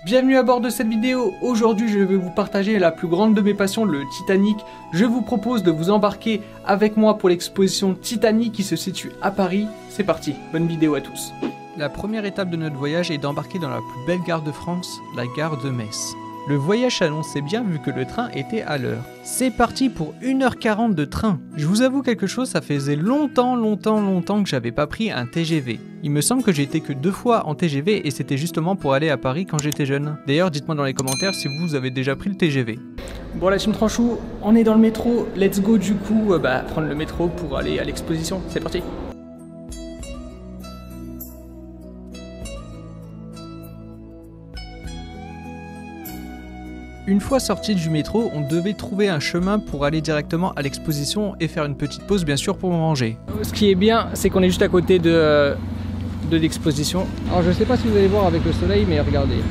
Bienvenue à bord de cette vidéo. Aujourd'hui je vais vous partager la plus grande de mes passions, le Titanic. Je vous propose de vous embarquer avec moi pour l'exposition Titanic qui se situe à Paris. C'est parti, bonne vidéo à tous. La première étape de notre voyage est d'embarquer dans la plus belle gare de France, la gare de Metz. Le voyage s'annonçait bien vu que le train était à l'heure. C'est parti pour 1h40 de train. Je vous avoue quelque chose, ça faisait longtemps que j'avais pas pris un TGV. Il me semble que j'ai été que 2 fois en TGV et c'était justement pour aller à Paris quand j'étais jeune. D'ailleurs, dites-moi dans les commentaires si vous avez déjà pris le TGV. Bon la team Tranchou, on est dans le métro, let's go du coup prendre le métro pour aller à l'exposition. C'est parti. Une fois sorti du métro, on devait trouver un chemin pour aller directement à l'exposition et faire une petite pause bien sûr pour manger. Ce qui est bien, c'est qu'on est juste à côté de l'exposition. Alors je sais pas si vous allez voir avec le soleil, mais regardez.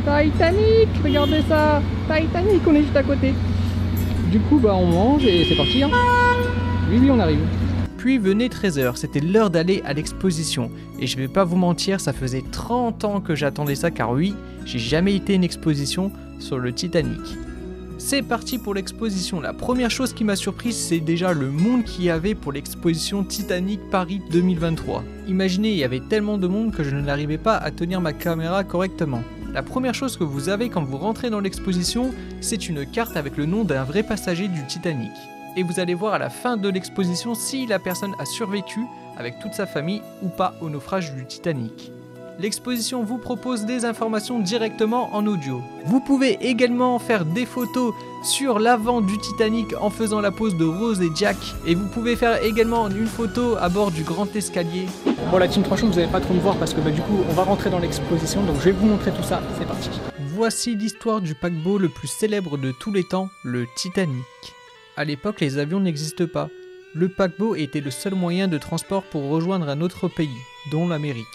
Titanic, regardez ça, Titanic, on est juste à côté. Du coup on mange et c'est parti. Hein. Oui, on arrive. Puis venait 13h, c'était l'heure d'aller à l'exposition. Et je vais pas vous mentir, ça faisait 30 ans que j'attendais ça car oui, j'ai jamais été à une exposition sur le Titanic. C'est parti pour l'exposition. La première chose qui m'a surprise, c'est déjà le monde qu'il y avait pour l'exposition Titanic Paris 2023. Imaginez, il y avait tellement de monde que je n'arrivais pas à tenir ma caméra correctement. La première chose que vous avez quand vous rentrez dans l'exposition, c'est une carte avec le nom d'un vrai passager du Titanic. Et vous allez voir à la fin de l'exposition si la personne a survécu avec toute sa famille ou pas au naufrage du Titanic. L'exposition vous propose des informations directement en audio. Vous pouvez également faire des photos sur l'avant du Titanic en faisant la pose de Rose et Jack. Et vous pouvez faire également une photo à bord du grand escalier. Bon la team Tranchou, vous n'allez pas trop me voir parce que du coup on va rentrer dans l'exposition, donc je vais vous montrer tout ça, c'est parti. Voici l'histoire du paquebot le plus célèbre de tous les temps, le Titanic. À l'époque, les avions n'existent pas. Le paquebot était le seul moyen de transport pour rejoindre un autre pays, dont l'Amérique.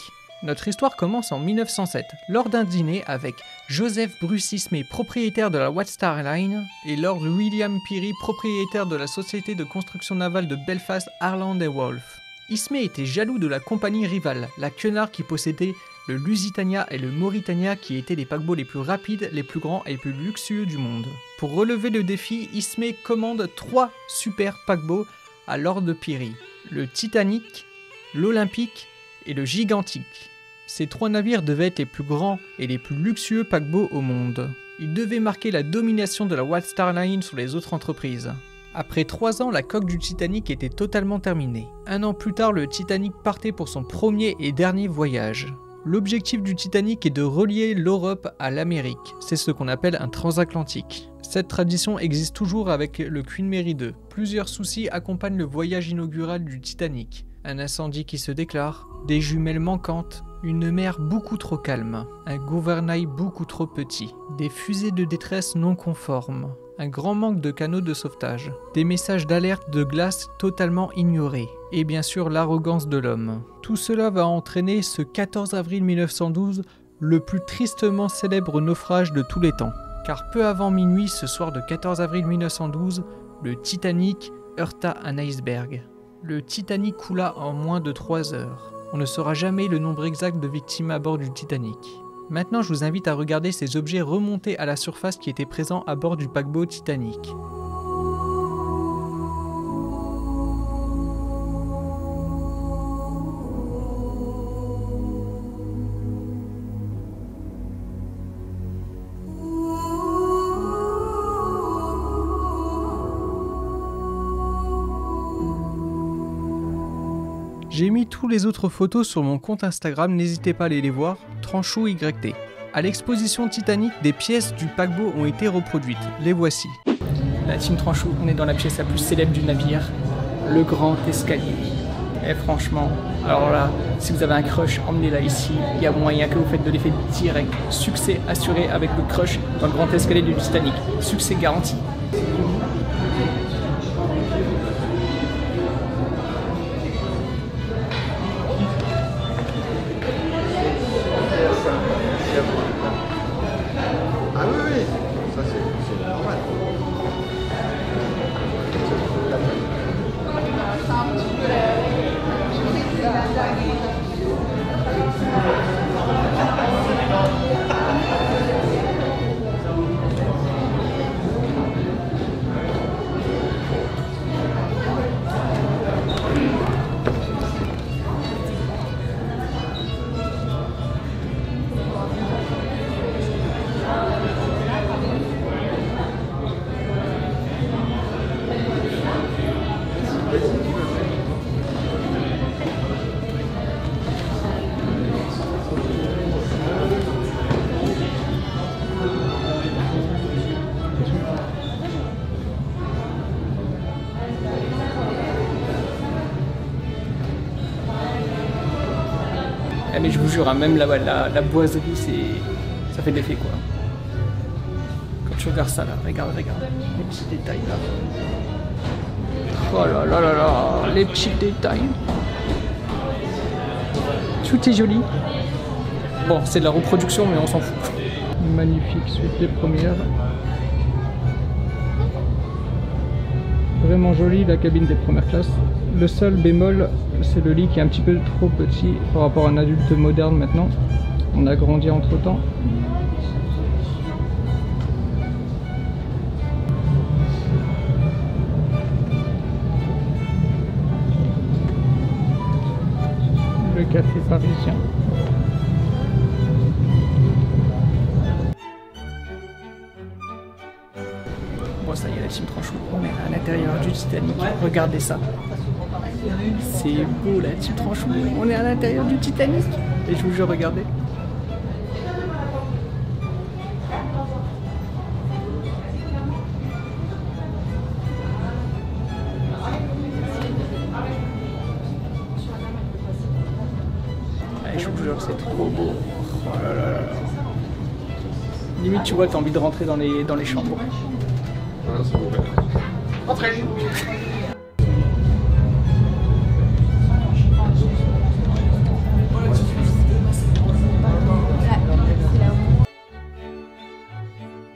Notre histoire commence en 1907, lors d'un dîner avec Joseph Bruce Ismay, propriétaire de la White Star Line, et Lord William Peary, propriétaire de la société de construction navale de Belfast, Harland & Wolff. Ismay était jaloux de la compagnie rivale, la Cunard qui possédait le Lusitania et le Mauritania qui étaient les paquebots les plus rapides, les plus grands et les plus luxueux du monde. Pour relever le défi, Ismay commande 3 super paquebots à Lord Peary, le Titanic, l'Olympique et le Gigantic. Ces 3 navires devaient être les plus grands et les plus luxueux paquebots au monde. Ils devaient marquer la domination de la White Star Line sur les autres entreprises. Après 3 ans, la coque du Titanic était totalement terminée. 1 an plus tard, le Titanic partait pour son premier et dernier voyage. L'objectif du Titanic est de relier l'Europe à l'Amérique. C'est ce qu'on appelle un transatlantique. Cette tradition existe toujours avec le Queen Mary 2. Plusieurs soucis accompagnent le voyage inaugural du Titanic. Un incendie qui se déclare, des jumelles manquantes, une mer beaucoup trop calme, un gouvernail beaucoup trop petit, des fusées de détresse non conformes, un grand manque de canaux de sauvetage, des messages d'alerte de glace totalement ignorés, et bien sûr l'arrogance de l'homme. Tout cela va entraîner ce 14 avril 1912, le plus tristement célèbre naufrage de tous les temps. Car peu avant minuit, ce soir de 14 avril 1912, le Titanic heurta un iceberg. Le Titanic coula en moins de 3 heures. On ne saura jamais le nombre exact de victimes à bord du Titanic. Maintenant, je vous invite à regarder ces objets remontés à la surface qui étaient présents à bord du paquebot Titanic. J'ai mis tous les autres photos sur mon compte Instagram, n'hésitez pas à aller les voir, TranchouYT. À l'exposition Titanic, des pièces du paquebot ont été reproduites, les voici. La team Tranchou, on est dans la pièce la plus célèbre du navire, le grand escalier. Et franchement, alors là, si vous avez un crush, emmenez-la ici, il y a moyen que vous faites de l'effet direct. Succès assuré avec le crush dans le grand escalier du Titanic, succès garanti. Ah oui, oui, ça c'est normal. Ah, mais je vous jure, hein, même la boiserie, ça fait de l'effet quoi. Quand tu regardes ça là, regarde, les petits détails là. Oh là là là là, les petits détails. Tout est joli. Bon, c'est de la reproduction, mais on s'en fout. Magnifique suite des premières. Vraiment jolie la cabine des premières classes. Le seul bémol, c'est le lit qui est un petit peu trop petit par rapport à un adulte moderne maintenant. On a grandi entre temps. Le café parisien. Bon, ça y est, la team Tranchou, on est à l'intérieur du Titanic. Regardez ça. C'est beau la team Tranchou. On est à l'intérieur du Titanic. Et je vous jure, regardez. Je vous jure, c'est trop beau. Oh là là là. Limite, tu vois, t'as envie de rentrer dans les chambres. Voilà, c'est beau. Entrez.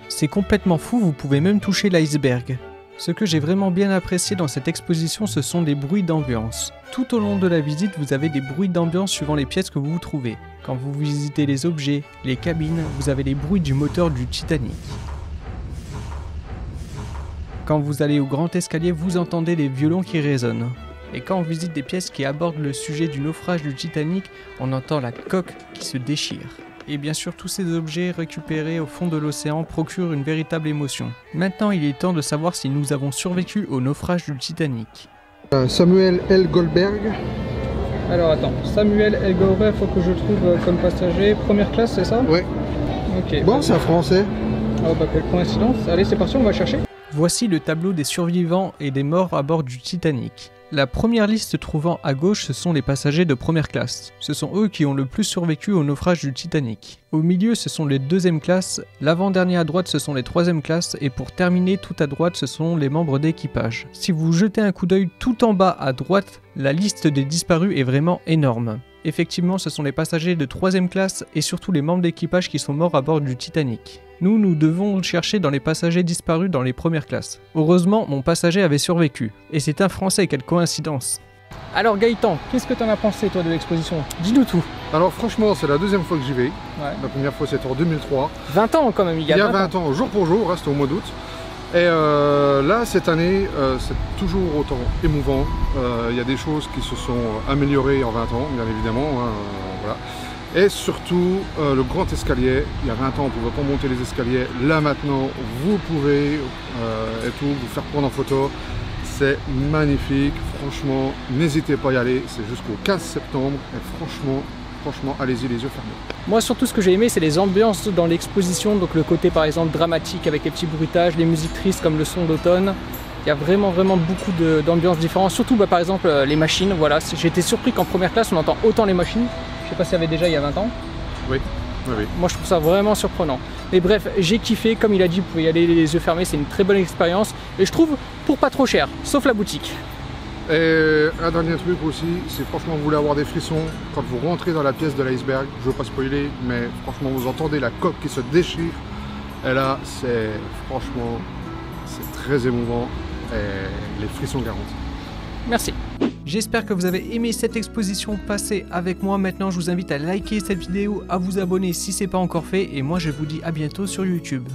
C'est complètement fou, vous pouvez même toucher l'iceberg. Ce que j'ai vraiment bien apprécié dans cette exposition, ce sont des bruits d'ambiance. Tout au long de la visite, vous avez des bruits d'ambiance suivant les pièces que vous trouvez. Quand vous visitez les objets, les cabines, vous avez les bruits du moteur du Titanic. Quand vous allez au grand escalier, vous entendez les violons qui résonnent. Et quand on visite des pièces qui abordent le sujet du naufrage du Titanic, on entend la coque qui se déchire. Et bien sûr, tous ces objets récupérés au fond de l'océan procurent une véritable émotion. Maintenant, il est temps de savoir si nous avons survécu au naufrage du Titanic. Samuel L. Goldberg. Alors attends, Samuel L. Goldberg, faut que je trouve comme passager. Première classe, c'est ça? Ouais. Ok. Bon, c'est un français. Oh bah quelle coïncidence. Allez, c'est parti, on va chercher. Voici le tableau des survivants et des morts à bord du Titanic. La première liste trouvant à gauche, ce sont les passagers de première classe. Ce sont eux qui ont le plus survécu au naufrage du Titanic. Au milieu, ce sont les deuxième classes, l'avant-dernier à droite, ce sont les troisième classes, et pour terminer, tout à droite, ce sont les membres d'équipage. Si vous jetez un coup d'œil tout en bas à droite, la liste des disparus est vraiment énorme. Effectivement, ce sont les passagers de troisième classe et surtout les membres d'équipage qui sont morts à bord du Titanic. Nous devons chercher dans les passagers disparus dans les premières classes. Heureusement, mon passager avait survécu. Et c'est un Français, quelle coïncidence. Alors Gaëtan, qu'est-ce que t'en as pensé toi de l'exposition? Dis-nous tout. Alors franchement, c'est la deuxième fois que j'y vais. Ouais. La première fois c'était en 2003. 20 ans quand même, il y a 20 ans, jour pour jour, reste au mois d'août. Et là, cette année, c'est toujours autant émouvant. Il y a des choses qui se sont améliorées en 20 ans, bien évidemment. Hein, voilà. Et surtout, le grand escalier. Il y a 20 ans, on ne pouvait pas monter les escaliers. Là, maintenant, vous pouvez et tout, vous faire prendre en photo. C'est magnifique. Franchement, n'hésitez pas à y aller. C'est jusqu'au 15 septembre. Et franchement, allez-y les yeux fermés. Moi surtout ce que j'ai aimé c'est les ambiances dans l'exposition, donc le côté par exemple dramatique avec les petits bruitages, les musiques tristes comme le son d'automne. Il y a vraiment beaucoup d'ambiances différentes, surtout par exemple les machines, voilà. J'ai été surpris qu'en première classe on entend autant les machines, je sais pas s'il y avait déjà il y a 20 ans. Oui. Moi je trouve ça vraiment surprenant. Mais bref, j'ai kiffé, comme il a dit, vous pouvez y aller les yeux fermés, c'est une très bonne expérience. Et je trouve pour pas trop cher, sauf la boutique. Et un dernier truc aussi, c'est franchement vous voulez avoir des frissons quand vous rentrez dans la pièce de l'iceberg, je veux pas spoiler, mais franchement vous entendez la coque qui se déchire, et là c'est franchement, c'est très émouvant, et les frissons garantis. Merci. J'espère que vous avez aimé cette exposition passée avec moi. Maintenant je vous invite à liker cette vidéo, à vous abonner si ce n'est pas encore fait, et moi je vous dis à bientôt sur YouTube.